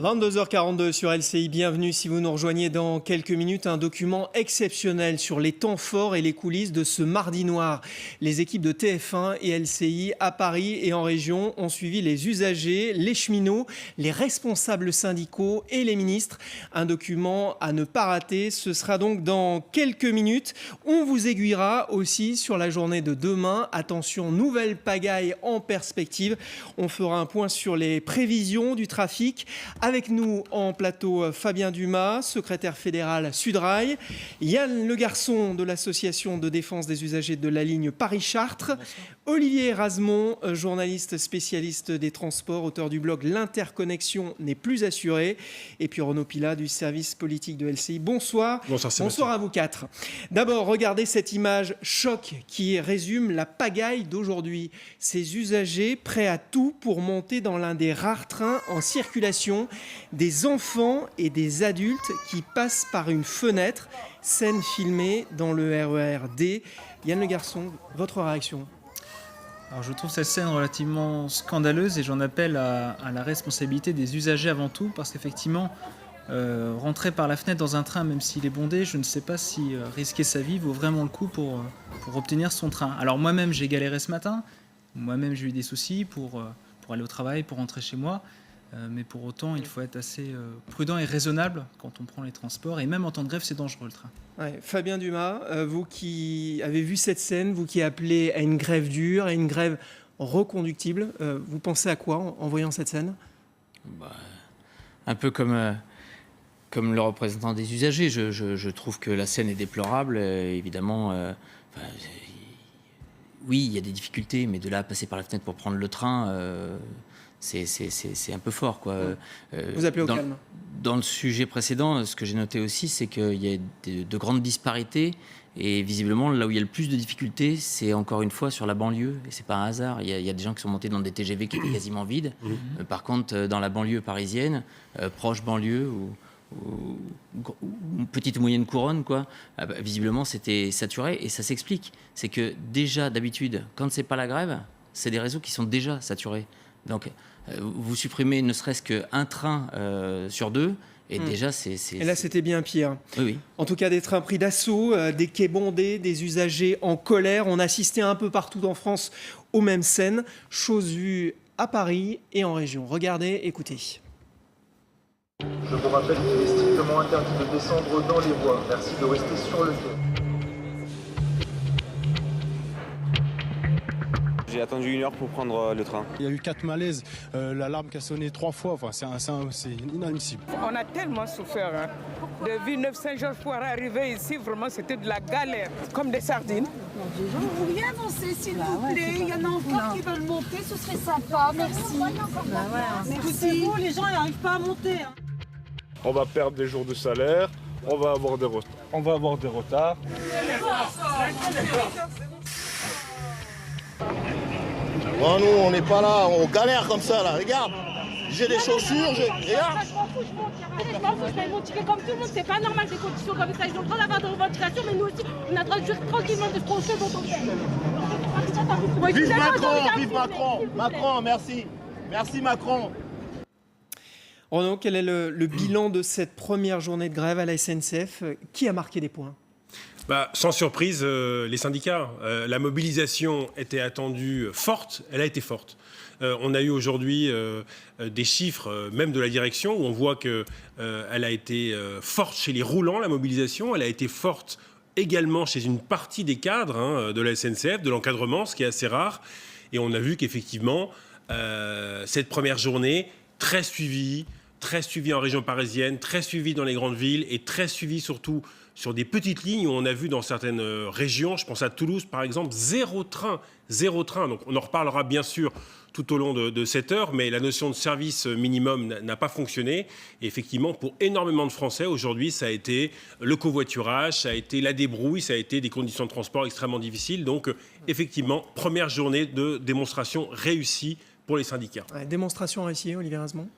22h42 sur LCI, bienvenue si vous nous rejoignez dans quelques minutes. Un document exceptionnel sur les temps forts et les coulisses de ce mardi noir. Les équipes de TF1 et LCI à Paris et en région ont suivi les usagers, les cheminots, les responsables syndicaux et les ministres. Un document à ne pas rater, ce sera donc dans quelques minutes. On vous aiguillera aussi sur la journée de demain. Attention, nouvelle pagaille en perspective. On fera un point sur les prévisions du trafic. Avec nous en plateau, Fabien Dumas, secrétaire fédéral Sudrail, Yann Le Garçon de l'association de défense des usagers de la ligne Paris-Chartres, Olivier Erasmont, journaliste spécialiste des transports, auteur du blog L'interconnexion n'est plus assurée, et puis Renaud Pilat du service politique de LCI. Bonsoir. Bonsoir à vous quatre. D'abord, regardez cette image choc qui résume la pagaille d'aujourd'hui. Ces usagers prêts à tout pour monter dans l'un des rares trains en circulation, des enfants et des adultes qui passent par une fenêtre. Scène filmée dans le RER D. Yann Le Garçon, votre réaction ? Alors je trouve cette scène relativement scandaleuse et j'en appelle à la responsabilité des usagers avant tout, parce qu'effectivement, rentrer par la fenêtre dans un train, même s'il est bondé, je ne sais pas si risquer sa vie vaut vraiment le coup pour obtenir son train. Alors moi-même j'ai galéré ce matin, moi-même j'ai eu des soucis pour aller au travail, pour rentrer chez moi, mais pour autant il faut être assez prudent et raisonnable quand on prend les transports, et même en temps de grève c'est dangereux le train. Ouais, Fabien Dumas, vous qui avez vu cette scène, vous qui appelez à une grève dure, à une grève reconductible, vous pensez à quoi en voyant cette scène ? Un peu comme le représentant des usagers, je trouve que la scène est déplorable, évidemment. Oui, il y a des difficultés, mais de là à passer par la fenêtre pour prendre le train, c'est un peu fort, quoi. Vous appelez au calme. Dans le sujet précédent, ce que j'ai noté aussi, c'est qu'il y a de grandes disparités. Et visiblement, là où il y a le plus de difficultés, c'est encore une fois sur la banlieue. Et c'est pas un hasard. Il y a des gens qui sont montés dans des TGV qui étaient quasiment vides. Par contre, dans la banlieue parisienne, proche banlieue ou petite ou moyenne couronne, quoi, visiblement, c'était saturé. Et ça s'explique. C'est que déjà, d'habitude, quand c'est pas la grève, c'est des réseaux qui sont déjà saturés. Donc, vous supprimez ne serait-ce qu'un train sur deux, et déjà, c'est... Et là, c'était bien pire. Oui. En tout cas, des trains pris d'assaut, des quais bondés, des usagers en colère. On assistait un peu partout en France aux mêmes scènes. Chose vue à Paris et en région. Regardez, écoutez. Je vous rappelle qu'il est strictement interdit de descendre dans les voies. Merci de rester sur le quai. J'ai attendu 1 heure pour prendre le train. Il y a eu 4 malaises, l'alarme qui a sonné 3 fois, enfin, c'est inadmissible. On a tellement souffert. Hein. De Villeneuve Saint-Georges pour arriver ici, vraiment c'était de la galère, comme des sardines. Vous pourriez avancer s'il vous plaît, il y en a encore qui veulent monter, ce serait sympa, merci. Merci. Les gens n'arrivent pas à monter. Hein. On va perdre des jours de salaire, on va avoir des retards. Bon, nous, on n'est pas là, on galère comme ça, là. Regarde, j'ai des chaussures, regarde. Je m'en fous, je vais monter comme tout le monde. C'est pas normal des conditions comme ça. Ils ont le droit d'avoir des revendications, mais nous aussi, on a le droit de jouer tranquillement de ce qu'on fait dont on fait. Vive Macron, vive Macron. Macron, merci. Merci Macron. Renaud, quel est le bilan de cette première journée de grève à la SNCF ? Qui a marqué des points ? Sans surprise, les syndicats. La mobilisation était attendue forte, elle a été forte. On a eu aujourd'hui des chiffres, même de la direction, où on voit qu'elle a été forte chez les roulants, la mobilisation. Elle a été forte également chez une partie des cadres de la SNCF, de l'encadrement, ce qui est assez rare. Et on a vu qu'effectivement, cette première journée, très suivie en région parisienne, très suivie dans les grandes villes et très suivie surtout sur des petites lignes où on a vu dans certaines régions, je pense à Toulouse par exemple, zéro train. Donc on en reparlera bien sûr tout au long de cette heure, mais la notion de service minimum n'a pas fonctionné. Et effectivement, pour énormément de Français, aujourd'hui, ça a été le covoiturage, ça a été la débrouille, ça a été des conditions de transport extrêmement difficiles. Donc effectivement, première journée de démonstration réussie pour les syndicats. Démonstration réussie, Olivier Erasmont ?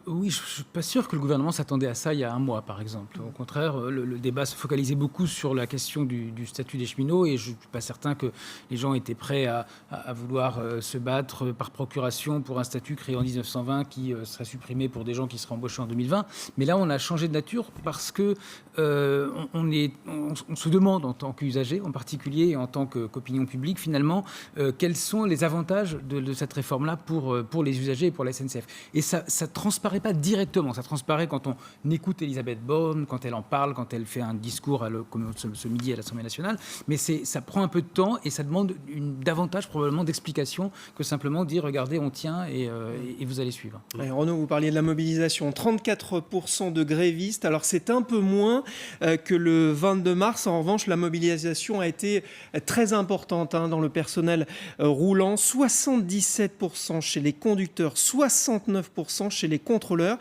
Oui, je ne suis pas sûr que le gouvernement s'attendait à ça il y a un mois, par exemple. Au contraire, le débat se focalisait beaucoup sur la question du statut des cheminots et je ne suis pas certain que les gens étaient prêts à vouloir se battre par procuration pour un statut créé en 1920 qui serait supprimé pour des gens qui seraient embauchés en 2020. Mais là, on a changé de nature parce que on se demande en tant qu'usager, en particulier et en tant qu'opinion publique, finalement, quels sont les avantages de cette réforme-là pour les usagers et pour la SNCF. Et ça transparaît pas directement, ça transparaît quand on écoute Elisabeth Borne, quand elle en parle, quand elle fait un discours comme ce midi à l'Assemblée nationale, mais ça prend un peu de temps et ça demande davantage probablement d'explications que simplement dire regardez on tient et vous allez suivre. Ouais, Renaud, vous parliez de la mobilisation, 34% de grévistes, alors c'est un peu moins que le 22 mars, en revanche la mobilisation a été très importante dans le personnel roulant, 77% chez les conducteurs, 69% chez les contrôleurs.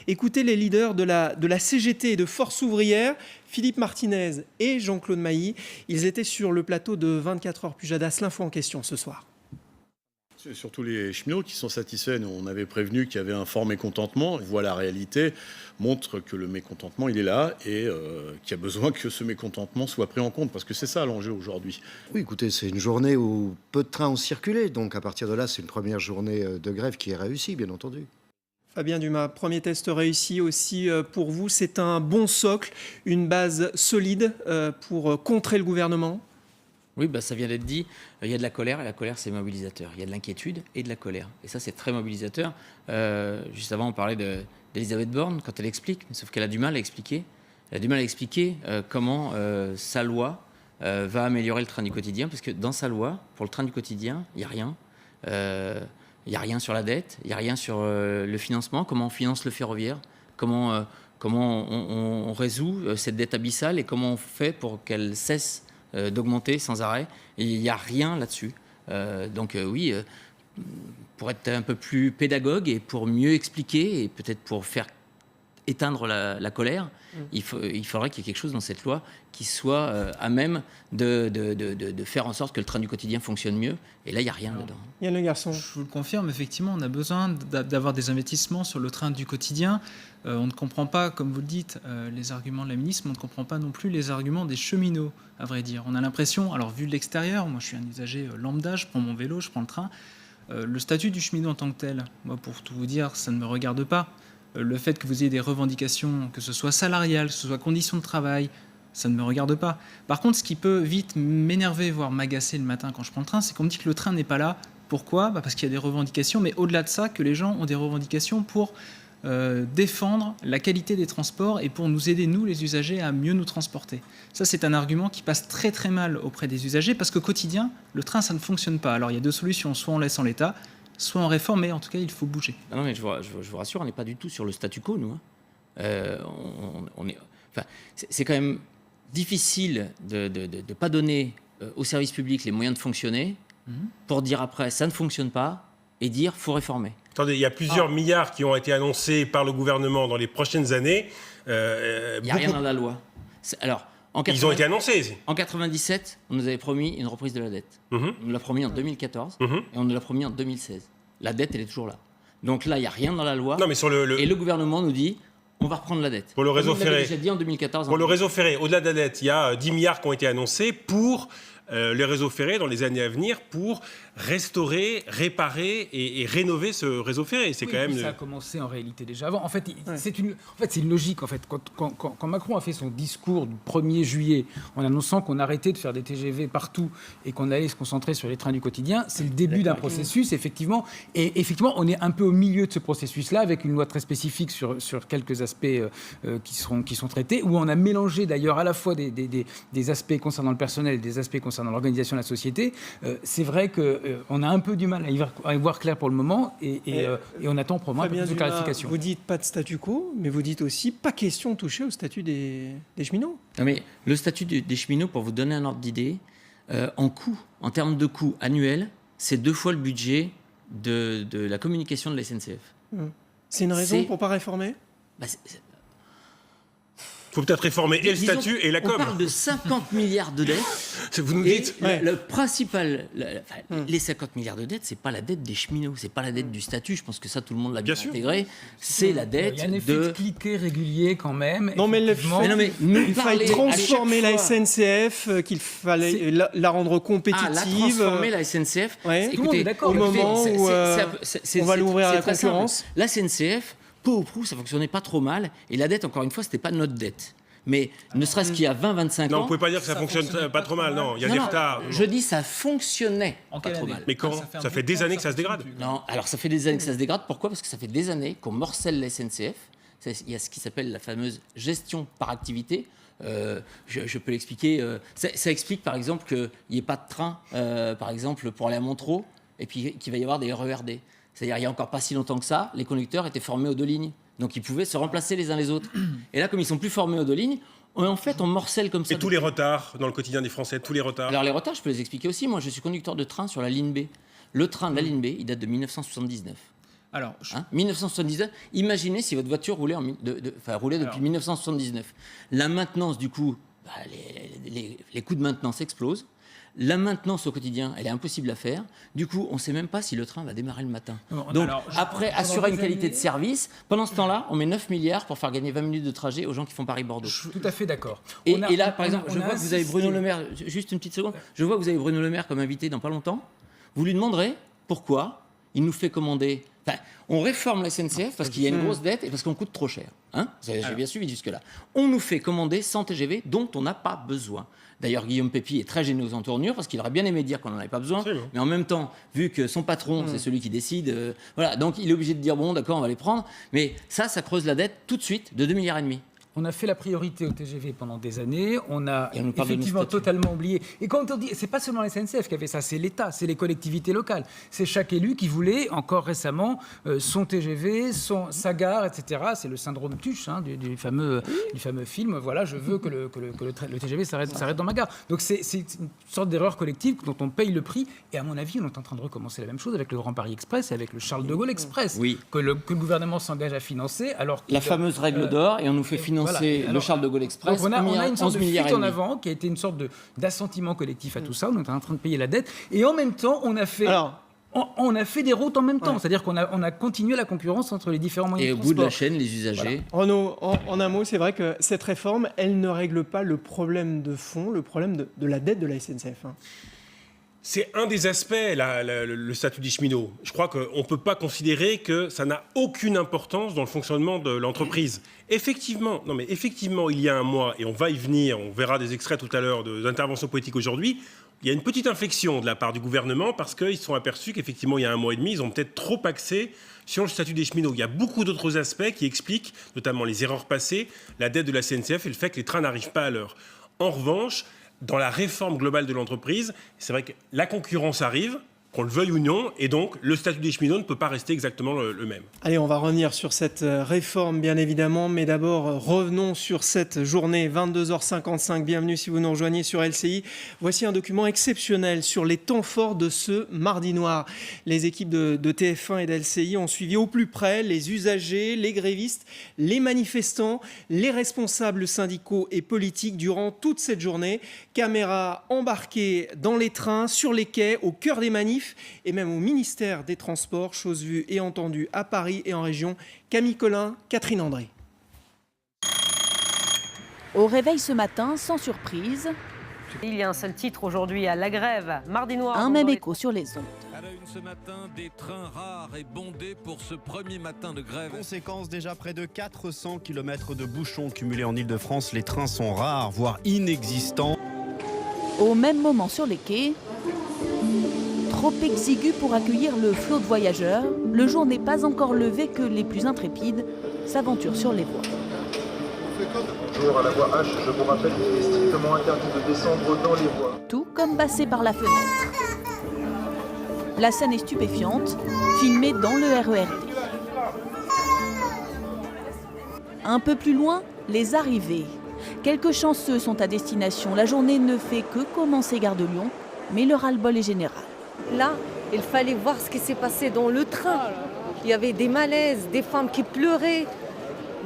Écoutez les leaders de la CGT et de Force ouvrière, Philippe Martinez et Jean-Claude Mailly. Ils étaient sur le plateau de 24 heures Pujadas, l'info en question ce soir. C'est surtout les cheminots qui sont satisfaits. Nous, on avait prévenu qu'il y avait un fort mécontentement. On voit la réalité, montre que le mécontentement, il est là et qu'il y a besoin que ce mécontentement soit pris en compte parce que c'est ça l'enjeu aujourd'hui. Oui, écoutez, c'est une journée où peu de trains ont circulé. Donc à partir de là, c'est une première journée de grève qui est réussie, bien entendu. Fabien Dumas, premier test réussi aussi pour vous. C'est un bon socle, une base solide pour contrer le gouvernement. Oui, ça vient d'être dit. Il y a de la colère, et la colère, c'est mobilisateur. Il y a de l'inquiétude et de la colère. Et ça, c'est très mobilisateur. Juste avant, on parlait d'Elisabeth Borne, quand elle explique, sauf qu'elle a du mal à expliquer. Elle a du mal à expliquer comment sa loi va améliorer le train du quotidien, parce que dans sa loi, pour le train du quotidien, il n'y a rien. Il n'y a rien sur la dette, il n'y a rien sur le financement, comment on finance le ferroviaire, comment on résout cette dette abyssale et comment on fait pour qu'elle cesse d'augmenter sans arrêt. Et il n'y a rien là-dessus. Oui, pour être un peu plus pédagogue et pour mieux expliquer et peut-être pour faire éteindre la colère, il faudrait qu'il y ait quelque chose dans cette loi qui soit à même de faire en sorte que le train du quotidien fonctionne mieux. Et là, il n'y a rien dedans. Yann Le Garçon. Je vous le confirme, effectivement, on a besoin d'avoir des investissements sur le train du quotidien. On ne comprend pas, comme vous le dites, les arguments de la ministre, mais on ne comprend pas non plus les arguments des cheminots, à vrai dire. On a l'impression, alors vu de l'extérieur, moi je suis un usager lambda, je prends mon vélo, je prends le train, le statut du cheminot en tant que tel, moi pour tout vous dire, ça ne me regarde pas. Le fait que vous ayez des revendications, que ce soit salariales, que ce soit conditions de travail, ça ne me regarde pas. Par contre, ce qui peut vite m'énerver, voire m'agacer le matin quand je prends le train, c'est qu'on me dit que le train n'est pas là. Pourquoi ? Parce qu'il y a des revendications, mais au-delà de ça, que les gens ont des revendications pour défendre la qualité des transports et pour nous aider, nous, les usagers, à mieux nous transporter. Ça, c'est un argument qui passe très très mal auprès des usagers, parce qu'au quotidien, le train, ça ne fonctionne pas. Alors, il y a deux solutions, soit on laisse en l'état, soit en réforme, mais en tout cas, il faut bouger. Non, mais je vous rassure, on n'est pas du tout sur le statu quo, nous. C'est quand même difficile de ne pas donner au service public les moyens de fonctionner pour dire après, ça ne fonctionne pas, et dire, faut réformer. Attendez, il y a plusieurs milliards qui ont été annoncés par le gouvernement dans les prochaines années. Il n'y a rien dans la loi. Alors, ils ont été annoncés. En 97, on nous avait promis une reprise de la dette. On nous l'a promis en 2014 et on nous l'a promis en 2016. La dette, elle est toujours là. Donc là, il n'y a rien dans la loi. Non, mais sur Et le gouvernement nous dit, on va reprendre la dette. Pour le réseau ferré. Déjà dit en 2014. Pour le réseau ferré, au-delà de la dette, il y a 10 milliards qui ont été annoncés pour les réseaux ferrés dans les années à venir pour restaurer, réparer et rénover ce réseau ferré. C'est oui, quand même. Ça a commencé en réalité déjà avant. En fait, c'est une logique. En fait, quand Macron a fait son discours du 1er juillet en annonçant qu'on arrêtait de faire des TGV partout et qu'on allait se concentrer sur les trains du quotidien, c'est le début d'un processus, effectivement. Et effectivement, on est un peu au milieu de ce processus-là avec une loi très spécifique sur quelques aspects qui sont traités, où on a mélangé d'ailleurs à la fois des aspects concernant le personnel et des aspects concernant l'organisation de la société. C'est vrai qu'on a un peu du mal à y voir clair pour le moment et on attend probablement un peu plus de clarification. Vous dites pas de statu quo, mais vous dites aussi pas question de toucher au statut des cheminots. Non, mais le statut des cheminots, pour vous donner un ordre d'idée, en termes de coût annuel, c'est 2 fois le budget de la communication de la SNCF. C'est une raison pour pas réformer ? Il faut peut-être réformer et le statut et la com. On parle de 50 milliards de dettes. Vous nous dites. Le principal, les 50 milliards de dettes, c'est pas la dette des cheminots, c'est pas la dette du statut. Je pense que ça, tout le monde l'a bien intégré. C'est la dette Il y a un effet de cliquet régulier quand même. Non, mais il fallait transformer la SNCF, qu'il fallait la rendre compétitive. Transformer la SNCF. Écoutez, au moment où on va l'ouvrir à la concurrence. La SNCF, peu ou prou, ça fonctionnait pas trop mal. Et la dette, encore une fois, c'était pas notre dette. Mais ne serait-ce qu'il y a 20-25 ans... Non, vous ne pouvez pas dire que ça fonctionne pas trop mal, non. Il y a des retards. Je dis ça fonctionnait pas trop mal. Mais quand ça fait des années que ça se dégrade. Non, alors ça fait des années que ça se dégrade. Pourquoi ? Parce que ça fait des années qu'on morcelle la SNCF. Il y a ce qui s'appelle la fameuse gestion par activité. Je peux l'expliquer. Ça explique, par exemple, qu'il n'y ait pas de train, par exemple, pour aller à Montreux, et puis qu'il va y avoir des RERD. C'est-à-dire, il n'y a encore pas si longtemps que ça, les conducteurs étaient formés aux 2 lignes. Donc, ils pouvaient se remplacer les uns les autres. Et là, comme ils ne sont plus formés aux 2 lignes, en fait, on morcelle comme ça. Et tous les retards dans le quotidien des Français, tous les retards. Alors, les retards, je peux les expliquer aussi. Moi, je suis conducteur de train sur la ligne B. Le train de la ligne B, il date de 1979. Alors, 1979, imaginez si votre voiture roulait, roulait depuis 1979. La maintenance, du coup, les coûts de maintenance explosent. La maintenance au quotidien, elle est impossible à faire. Du coup, on ne sait même pas si le train va démarrer le matin. Donc, après, assurer une qualité de service, pendant ce temps-là, on met 9 milliards pour faire gagner 20 minutes de trajet aux gens qui font Paris-Bordeaux. Tout à fait d'accord. Et là, par exemple, je vois que vous avez Bruno Le Maire, juste une petite seconde, je vois que vous avez Bruno Le Maire comme invité dans pas longtemps. Vous lui demanderez pourquoi il nous fait commander... on réforme la SNCF parce qu'il y a une grosse dette et parce qu'on coûte trop cher. J'ai bien suivi jusque-là. On nous fait commander 100 TGV dont on n'a pas besoin. D'ailleurs, Guillaume Pépi est très gêné aux entournures parce qu'il aurait bien aimé dire qu'on n'en avait pas besoin. Mais en même temps, vu que son patron, c'est celui qui décide, voilà, donc il est obligé de dire bon, d'accord, on va les prendre. Mais ça creuse la dette tout de suite de 2,5 milliards. On a fait la priorité au TGV pendant des années. On a effectivement totalement oublié. Et quand on dit, c'est pas seulement la SNCF qui a fait ça, c'est l'État, c'est les collectivités locales. C'est chaque élu qui voulait, encore récemment, son TGV, sa gare, etc. C'est le syndrome Tuche du fameux film. Voilà, je veux que le TGV s'arrête dans ma gare. Donc c'est une sorte d'erreur collective dont on paye le prix. Et à mon avis, on est en train de recommencer la même chose avec le Grand Paris Express et avec le Charles de Gaulle Express, que le gouvernement s'engage à financer. Alors la fameuse règle d'or, et on nous fait financer le Charles de Gaulle Express. Donc on a une sorte de fuite en avant qui a été une sorte d'assentiment collectif à tout ça. On est en train de payer la dette. Et en même temps, on a fait des routes en même temps. C'est-à-dire qu'on a continué la concurrence entre les différents moyens de transport. Et au bout de la chaîne, les usagers. Voilà. Renaud, en un mot, c'est vrai que cette réforme, elle ne règle pas le problème de fond, le problème de la dette de la SNCF. C'est un des aspects, le statut des cheminots. Je crois qu'on ne peut pas considérer que ça n'a aucune importance dans le fonctionnement de l'entreprise. Effectivement, il y a un mois, et on va y venir, on verra des extraits tout à l'heure d'interventions politiques aujourd'hui, il y a une petite inflexion de la part du gouvernement parce qu'ils se sont aperçus qu'effectivement, il y a un mois et demi, ils ont peut-être trop axé sur le statut des cheminots. Il y a beaucoup d'autres aspects qui expliquent, notamment les erreurs passées, la dette de la SNCF et le fait que les trains n'arrivent pas à l'heure. En revanche, dans la réforme globale de l'entreprise, c'est vrai que la concurrence arrive, qu'on le veuille ou non, et donc le statut des cheminots ne peut pas rester exactement le même. Allez, on va revenir sur cette réforme, bien évidemment, mais d'abord, revenons sur cette journée, 22h55. Bienvenue si vous nous rejoignez sur LCI. Voici un document exceptionnel sur les temps forts de ce mardi noir. Les équipes de TF1 et d'LCI ont suivi au plus près les usagers, les grévistes, les manifestants, les responsables syndicaux et politiques durant toute cette journée. Caméras embarquées dans les trains, sur les quais, au cœur des manifs, et même au ministère des Transports, chose vue et entendue à Paris et en région. Camille Collin, Catherine André. Au réveil ce matin, sans surprise, il y a un seul titre aujourd'hui à la grève, mardi noir. Un même écho sur les ondes. À la une ce matin, des trains rares et bondés pour ce premier matin de grève. Conséquence, déjà près de 400 km de bouchons cumulés en Ile-de-France. Les trains sont rares, voire inexistants. Au même moment sur les quais, trop exigu pour accueillir le flot de voyageurs, le jour n'est pas encore levé que les plus intrépides s'aventurent sur les voies. Bonjour, à la voie H, je vous rappelle qu'il est strictement interdit de descendre dans les voies. Tout comme passer par la fenêtre. La scène est stupéfiante, filmée dans le RERD. Un peu plus loin, les arrivées. Quelques chanceux sont à destination. La journée ne fait que commencer gare de Lyon, mais le ras-le-bol est général. Là, il fallait voir ce qui s'est passé dans le train. Il y avait des malaises, des femmes qui pleuraient.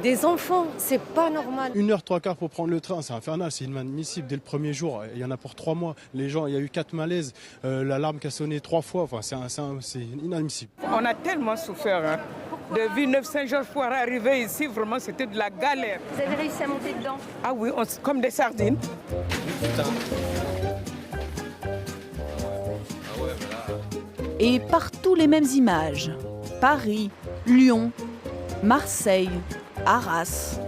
Des enfants, c'est pas normal. 1h, 3 quarts pour prendre le train, c'est infernal, c'est inadmissible. Dès le premier jour, il y en a pour 3 mois. Les gens, il y a eu 4 malaises, l'alarme qui a sonné 3 fois, enfin, c'est inadmissible. On a tellement souffert. Hein. Depuis 900 jours pour arriver ici, vraiment, c'était de la galère. Vous avez réussi à monter dedans? Ah oui, comme des sardines. Et partout les mêmes images. Paris, Lyon, Marseille, Arras.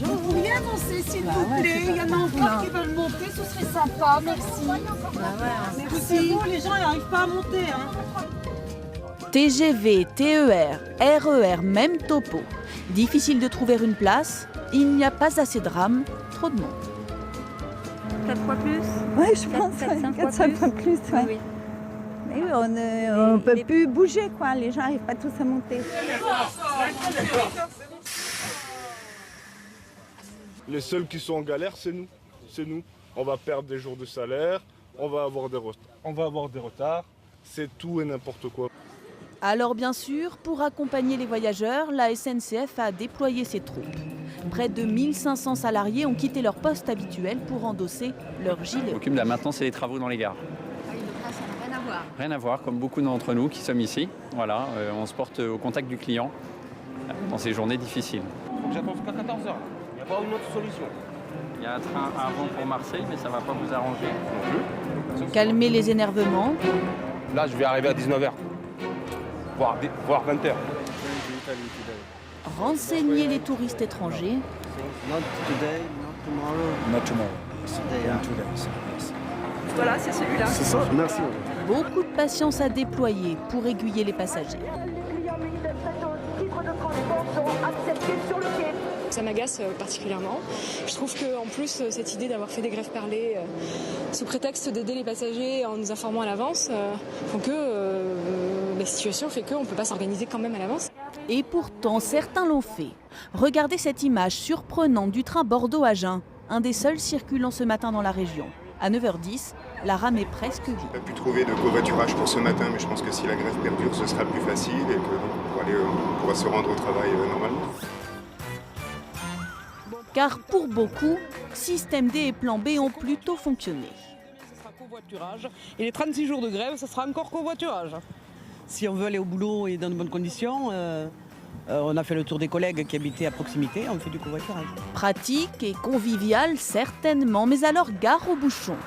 Vous pourriez avancer s'il vous plaît. Il y en a encore qui veulent monter, ce serait sympa, merci. Merci. Bon, les gens n'arrivent pas à monter. TGV, TER, RER, même topo. Difficile de trouver une place, il n'y a pas assez de rames, trop de monde. 4 fois plus? Oui, je pense 4-5 fois plus. Ouais. Oui. Mais oui, on ne peut plus bouger, quoi. Les gens n'arrivent pas tous à monter. Les seuls qui sont en galère, c'est nous. C'est nous. On va perdre des jours de salaire, on va avoir des retards. C'est tout et n'importe quoi. Alors bien sûr, pour accompagner les voyageurs, la SNCF a déployé ses troupes. Près de 1500 salariés ont quitté leur poste habituel pour endosser leur gilet. On s'occupe de la maintenance et des travaux dans les gares. Ça n'a rien à voir. Rien à voir, comme beaucoup d'entre nous qui sommes ici. Voilà, on se porte au contact du client dans ces journées difficiles. Il faut que j'attende jusqu'à 14h. Il n'y a pas une autre solution. Il y a un train avant pour Marseille, mais ça ne va pas vous arranger non plus. Calmer les énervements. Là, je vais arriver à 19h. Voire 20h. Renseigner les touristes étrangers. Voilà, c'est celui-là. C'est ça, merci. Beaucoup de patience à déployer pour aiguiller les passagers. Ça m'agace particulièrement. Je trouve qu'en plus, cette idée d'avoir fait des grèves parlées sous prétexte d'aider les passagers en nous informant à l'avance, font que la situation fait qu'on ne peut pas s'organiser quand même à l'avance. Et pourtant, certains l'ont fait. Regardez cette image surprenante du train Bordeaux-Agen, un des seuls circulant ce matin dans la région. À 9h10, la rame est presque vide. On a pu trouver de covoiturage pour ce matin, mais je pense que si la grève perdure, ce sera plus facile et qu'on pourra se rendre au travail normalement. Car pour beaucoup, système D et plan B ont plutôt fonctionné. Ce sera covoiturage. Et les 36 jours de grève, ce sera encore covoiturage. Si on veut aller au boulot et dans de bonnes conditions, on a fait le tour des collègues qui habitaient à proximité, on fait du covoiturage. Pratique et convivial, certainement, mais alors gare aux bouchons.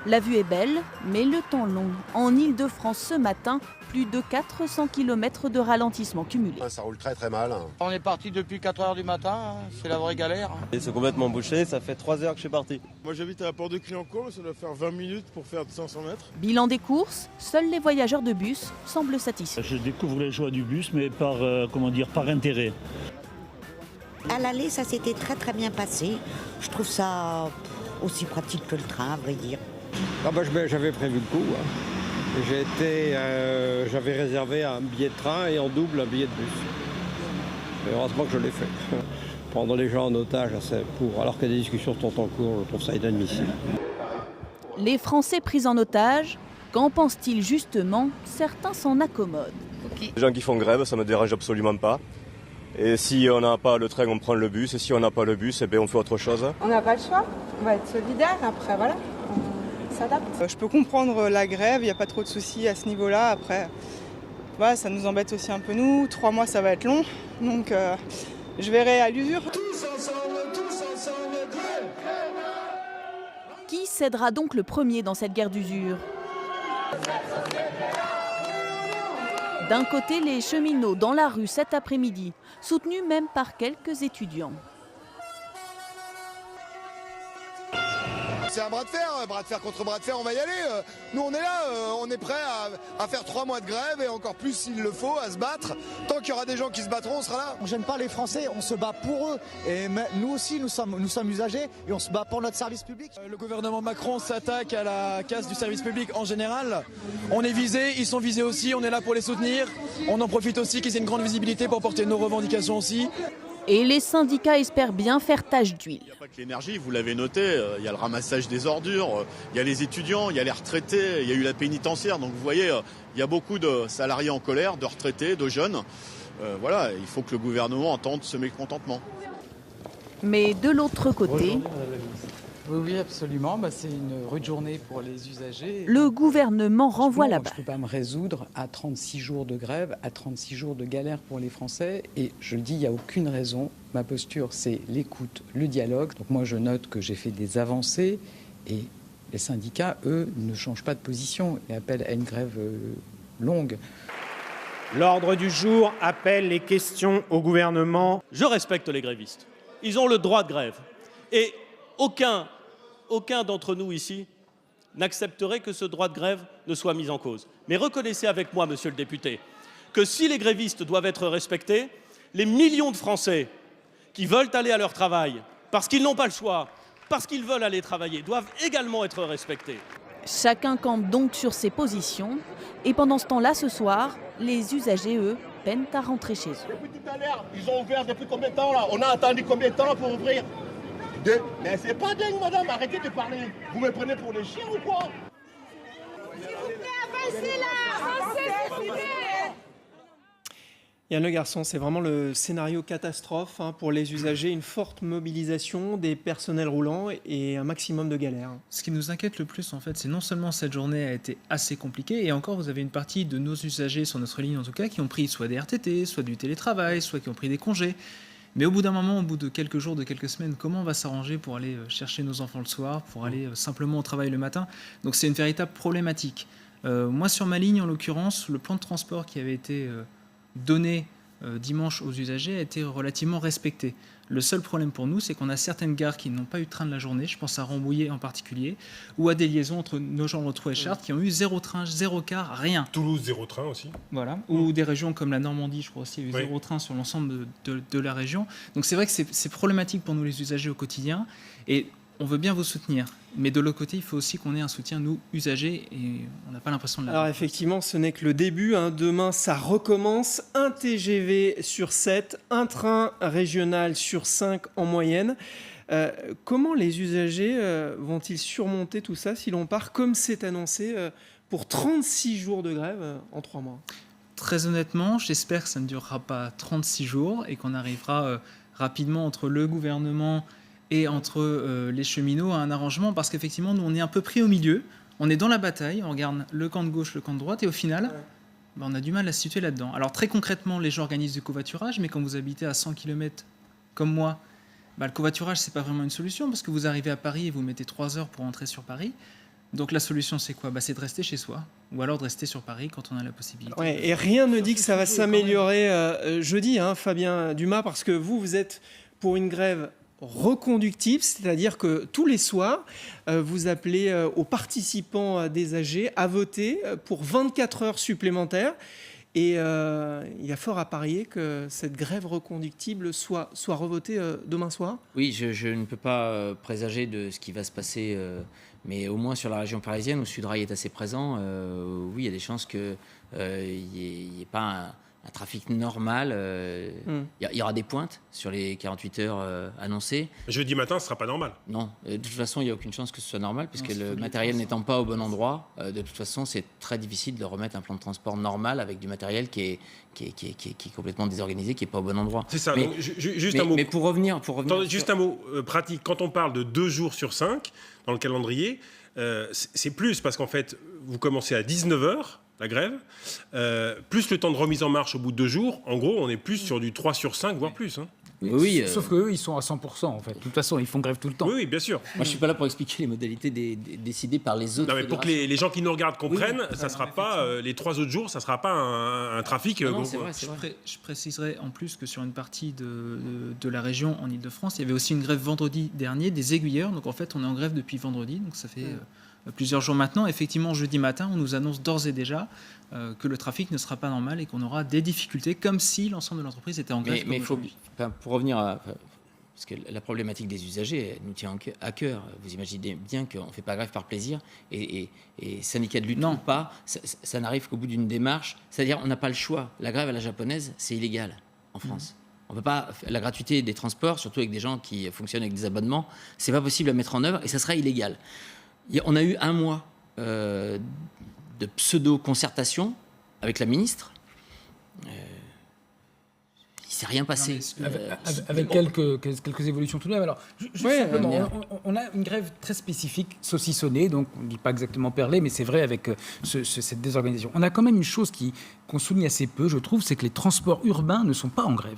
La vue est belle, mais le temps long. En Ile-de-France ce matin, plus de 400 km de ralentissement cumulé. Ça roule très très mal. On est parti depuis 4h du matin, c'est la vraie galère. C'est complètement bouché, ça fait 3 heures que je suis parti. Moi j'habite à la porte de Clignancourt, ça doit faire 20 minutes pour faire 500 mètres. Bilan des courses, seuls les voyageurs de bus semblent satisfaits. Je découvre les joies du bus, mais par intérêt. À l'aller, ça s'était très très bien passé. Je trouve ça aussi pratique que le train, à vrai dire. Ah bah, j'avais prévu le coup. J'avais réservé un billet de train et en double un billet de bus. Et heureusement que je l'ai fait. Prendre les gens en otage, alors que des discussions sont en cours, je trouve ça inadmissible. Les Français pris en otage, qu'en pensent-ils justement? Certains s'en accommodent. Les gens qui font grève, ça ne me dérange absolument pas. Et si on n'a pas le train, on prend le bus. Et si on n'a pas le bus, on fait autre chose. On n'a pas le choix. On va être solidaire. Après, voilà, on s'adapte. Je peux comprendre la grève. Il n'y a pas trop de soucis à ce niveau-là. Après, voilà, ça nous embête aussi un peu nous. 3 mois, ça va être long. Donc, je verrai à l'usure. Tous ensemble, grève. Qui cédera donc le premier dans cette guerre d'usure? D'un côté, les cheminots dans la rue cet après-midi, soutenus même par quelques étudiants. C'est un bras de fer contre bras de fer, on va y aller. Nous on est là, on est prêts à faire 3 mois de grève et encore plus s'il le faut, à se battre. Tant qu'il y aura des gens qui se battront, on sera là. On ne gêne pas les Français, on se bat pour eux. Et nous aussi, nous sommes usagers et on se bat pour notre service public. Le gouvernement Macron s'attaque à la casse du service public en général. On est visés, ils sont visés aussi, on est là pour les soutenir. On en profite aussi qu'ils aient une grande visibilité pour porter nos revendications aussi. Et les syndicats espèrent bien faire tache d'huile. Il n'y a pas que l'énergie, vous l'avez noté, il y a le ramassage des ordures, il y a les étudiants, il y a les retraités, il y a eu la pénitentiaire. Donc vous voyez, il y a beaucoup de salariés en colère, de retraités, de jeunes. Voilà, il faut que le gouvernement entende ce mécontentement. Mais de l'autre côté, oui, absolument. C'est une rude journée pour les usagers. le gouvernement renvoie la Je ne balle. peux pas me résoudre à 36 jours de grève, à 36 jours de galère pour les Français. Et je le dis, il n'y a aucune raison. Ma posture, c'est l'écoute, le dialogue. Donc moi, je note que j'ai fait des avancées. Et les syndicats, eux, ne changent pas de position et appellent à une grève longue. L'ordre du jour appelle les questions au gouvernement. Je respecte les grévistes. Ils ont le droit de grève. Et aucun d'entre nous ici n'accepterait que ce droit de grève ne soit mis en cause. Mais reconnaissez avec moi, monsieur le député, que si les grévistes doivent être respectés, les millions de Français qui veulent aller à leur travail, parce qu'ils n'ont pas le choix, parce qu'ils veulent aller travailler, doivent également être respectés. Chacun campe donc sur ses positions. Et pendant ce temps-là, ce soir, les usagers, eux, peinent à rentrer chez eux. Depuis tout à l'heure, ils ont ouvert depuis combien de temps là? On a attendu combien de temps pour ouvrir? Mais c'est pas dingue, madame, arrêtez de parler. Vous me prenez pour des chiens ou quoi? Yann Le Garçon, c'est vraiment le scénario catastrophe pour les usagers, une forte mobilisation des personnels roulants et un maximum de galères. Ce qui nous inquiète le plus, en fait, c'est non seulement cette journée a été assez compliquée, et encore, vous avez une partie de nos usagers sur notre ligne, en tout cas, qui ont pris soit des RTT, soit du télétravail, soit qui ont pris des congés. Mais au bout d'un moment, au bout de quelques jours, de quelques semaines, comment on va s'arranger pour aller chercher nos enfants le soir, pour aller simplement au travail le matin? Donc c'est une véritable problématique. Moi, sur ma ligne, en l'occurrence, le plan de transport qui avait été donné dimanche aux usagers a été relativement respecté. Le seul problème pour nous, c'est qu'on a certaines gares qui n'ont pas eu de train de la journée, je pense à Rambouillet en particulier, ou à des liaisons entre Nogent-le-Trou et Chartres qui ont eu 0 train, 0 car, rien. Toulouse, 0 train aussi. Voilà. Ou des régions comme la Normandie, je crois aussi, il y a eu 0 train sur l'ensemble de la région. Donc c'est vrai que c'est problématique pour nous les usagers au quotidien, et on veut bien vous soutenir. Mais de l'autre côté, il faut aussi qu'on ait un soutien, nous, usagers, et on n'a pas l'impression de l'avoir. Alors effectivement, ce n'est que le début. Demain, ça recommence. Un TGV sur 7, un train régional sur 5 en moyenne. Comment les usagers vont-ils surmonter tout ça si l'on part, comme c'est annoncé, pour 36 jours de grève en 3 mois? Très honnêtement, j'espère que ça ne durera pas 36 jours et qu'on arrivera rapidement entre le gouvernement et entre les cheminots à un arrangement, parce qu'effectivement, nous, on est un peu pris au milieu, on est dans la bataille, on regarde le camp de gauche, le camp de droite, et au final, on a du mal à se situer là-dedans. Alors très concrètement, les gens organisent du covoiturage, mais quand vous habitez à 100 km comme moi, le covoiturage, c'est pas vraiment une solution, parce que vous arrivez à Paris et vous mettez 3 heures pour rentrer sur Paris. Donc la solution, c'est quoi? C'est de rester chez soi, ou alors de rester sur Paris quand on a la possibilité. Ouais, et rien ne dit que ça va s'améliorer jeudi, Fabien Dumas, parce que vous êtes pour une grève reconductible, c'est-à-dire que tous les soirs, vous appelez aux participants des AG à voter pour 24 heures supplémentaires. Et il y a fort à parier que cette grève reconductible soit revotée demain soir. Oui, je ne peux pas présager de ce qui va se passer, mais au moins sur la région parisienne où Sudrail est assez présent, oui, il y a des chances qu'il n'y ait pas un trafic normal. Il y aura des pointes sur les 48 heures annoncées. Jeudi matin, ce ne sera pas normal. Non, de toute façon, il n'y a aucune chance que ce soit normal, puisque le matériel n'étant pas au bon endroit, de toute façon, c'est très difficile de remettre un plan de transport normal avec du matériel qui est complètement désorganisé, qui n'est pas au bon endroit. C'est ça. Donc, juste un mot. Mais pour revenir juste un mot pratique. Quand on parle de 2 jours sur 5 dans le calendrier, c'est plus, parce qu'en fait, vous commencez à 19h, la grève, plus le temps de remise en marche au bout de 2 jours. En gros, on est plus sur du 3 sur 5, voire plus. Oui, sauf qu'eux, ils sont à 100%, en fait. De toute façon, ils font grève tout le temps. Oui, bien sûr. Moi, je ne suis pas là pour expliquer les modalités décidées par les autres. Non, mais pour que les gens qui nous regardent comprennent, ça sera pas, les 3 autres jours, ça ne sera pas un trafic. Non, c'est vrai, c'est vrai. Je préciserai en plus que sur une partie de la région en Ile-de-France, il y avait aussi une grève vendredi dernier des aiguilleurs. Donc en fait, on est en grève depuis vendredi, donc ça fait plusieurs jours maintenant. Effectivement, jeudi matin, on nous annonce d'ores et déjà que le trafic ne sera pas normal et qu'on aura des difficultés, comme si l'ensemble de l'entreprise était en grève. Mais pour revenir parce que la problématique des usagers nous tient à cœur. Vous imaginez bien qu'on ne fait pas grève par plaisir, et syndicat de lutte ou pas, ça n'arrive qu'au bout d'une démarche. C'est-à-dire on n'a pas le choix. La grève à la japonaise, c'est illégal en France. On peut pas, la gratuité des transports, surtout avec des gens qui fonctionnent avec des abonnements, c'est pas possible à mettre en œuvre et ça sera illégal. On a eu un mois de pseudo-concertation avec la ministre. Il ne s'est rien passé. Avec quelques évolutions tout de même. Alors, simplement, on a une grève très spécifique, saucissonnée, donc on ne dit pas exactement perlée, mais c'est vrai avec cette désorganisation. On a quand même une chose qu'on souligne assez peu, je trouve, c'est que les transports urbains ne sont pas en grève.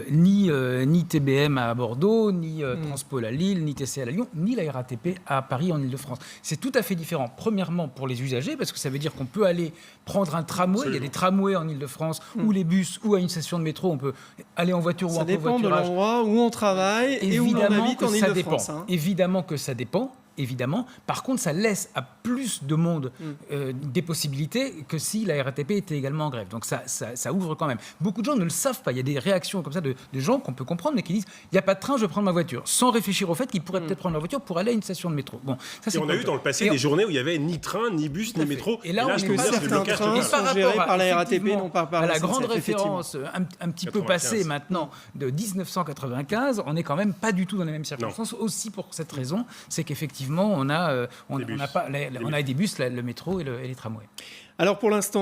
Ni TBM à Bordeaux, ni Transpol à Lille, ni TCL à Lyon, ni la RATP à Paris en Ile-de-France. C'est tout à fait différent. Premièrement, pour les usagers, parce que ça veut dire qu'on peut aller prendre un tramway. Il y a des tramways en Ile-de-France, ou les bus, ou à une station de métro. On peut aller en voiture ou en covoiturage. Ça dépend de l'endroit où on travaille et où on habite en Ile-de-France. Évidemment que ça dépend. Évidemment. Par contre, ça laisse à plus de monde des possibilités que si la RATP était également en grève. Donc ça ouvre quand même. Beaucoup de gens ne le savent pas. Il y a des réactions comme ça de gens qu'on peut comprendre, mais qui disent il n'y a pas de train, je vais prendre ma voiture, sans réfléchir au fait qu'ils pourraient peut-être prendre leur voiture pour aller à une station de métro. Bon, ça, et on a eu dans le passé des journées où il n'y avait ni train, ni bus, ni métro. Et là, on je peux dire, c'est le blocage trains sont gérés par la RATP, non pas par la SNCF. À la grande référence, un petit peu passée maintenant, de 1995, on n'est quand même pas du tout dans les mêmes circonstances. Aussi pour cette raison, c'est qu'effectivement, on a des bus, le métro et les tramways. Alors pour l'instant,